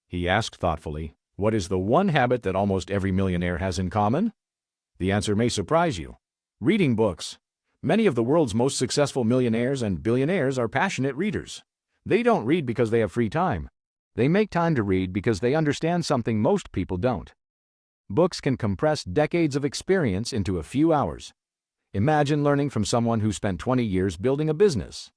He asked thoughtfully, "What is the one habit that almost every millionaire has in common?" The answer may surprise you. Reading books. Many of the world's most successful millionaires and billionaires are passionate readers. They don't read because they have free time. They make time to read because they understand something most people don't. Books can compress decades of experience into a few hours. Imagine learning from someone who spent 20 years building a business.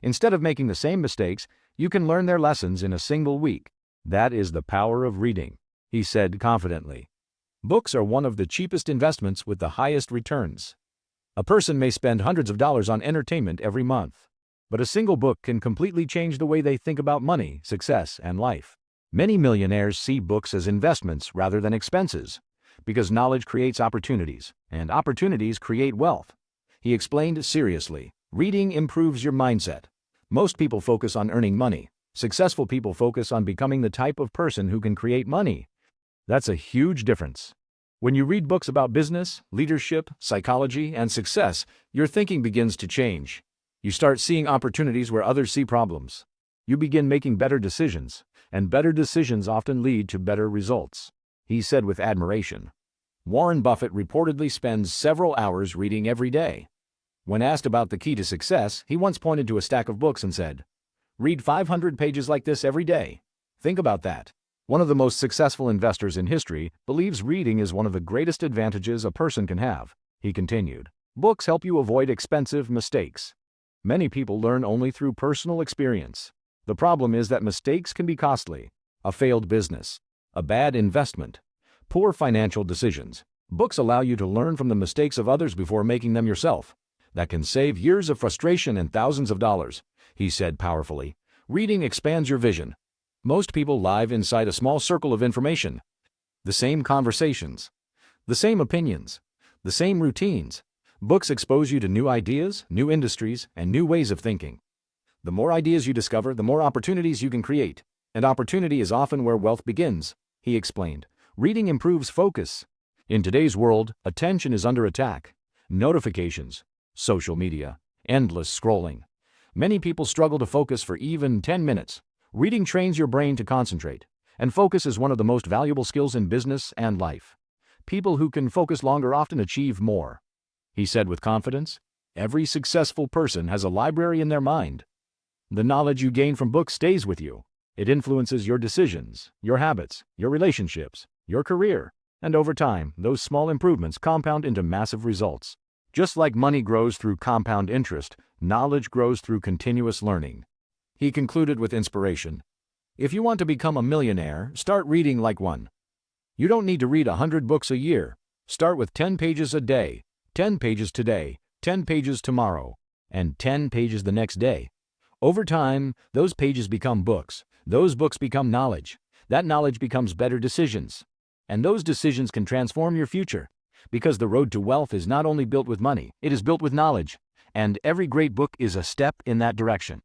Instead of making the same mistakes, you can learn their lessons in a single week. That is the power of reading, he said confidently. Books are one of the cheapest investments with the highest returns. A person may spend hundreds of dollars on entertainment every month, but a single book can completely change the way they think about money, success, and life. Many millionaires see books as investments rather than expenses, because knowledge creates opportunities, and opportunities create wealth. He explained seriously, reading improves your mindset. Most people focus on earning money. Successful people focus on becoming the type of person who can create money. That's a huge difference. When you read books about business, leadership, psychology, and success, your thinking begins to change. You start seeing opportunities where others see problems. You begin making better decisions, and better decisions often lead to better results, he said with admiration. Warren Buffett reportedly spends several hours reading every day. When asked about the key to success, he once pointed to a stack of books and said, "Read 500 pages like this every day. Think about that." One of the most successful investors in history believes reading is one of the greatest advantages a person can have, he continued. Books help you avoid expensive mistakes. Many people learn only through personal experience. The problem is that mistakes can be costly. A failed business, a bad investment, poor financial decisions. Books allow you to learn from the mistakes of others before making them yourself. That can save years of frustration and thousands of dollars, he said powerfully. Reading expands your vision. Most people live inside a small circle of information. The same conversations, the same opinions, the same routines. Books expose you to new ideas, new industries, and new ways of thinking. The more ideas you discover, the more opportunities you can create. And opportunity is often where wealth begins, he explained. Reading improves focus. In today's world, attention is under attack. Notifications, social media, endless scrolling. Many people struggle to focus for even 10 minutes. Reading trains your brain to concentrate, and focus is one of the most valuable skills in business and life. People who can focus longer often achieve more, he said with confidence. Every successful person has a library in their mind. The knowledge you gain from books stays with you. It influences your decisions, your habits, your relationships, your career, and over time, those small improvements compound into massive results. Just like money grows through compound interest, knowledge grows through continuous learning. He concluded with inspiration. If you want to become a millionaire, start reading like one. You don't need to read 100 books a year. Start with 10 pages a day, 10 pages today, 10 pages tomorrow, and 10 pages the next day. Over time, those pages become books. Those books become knowledge. That knowledge becomes better decisions. And those decisions can transform your future. Because the road to wealth is not only built with money, it is built with knowledge. And every great book is a step in that direction.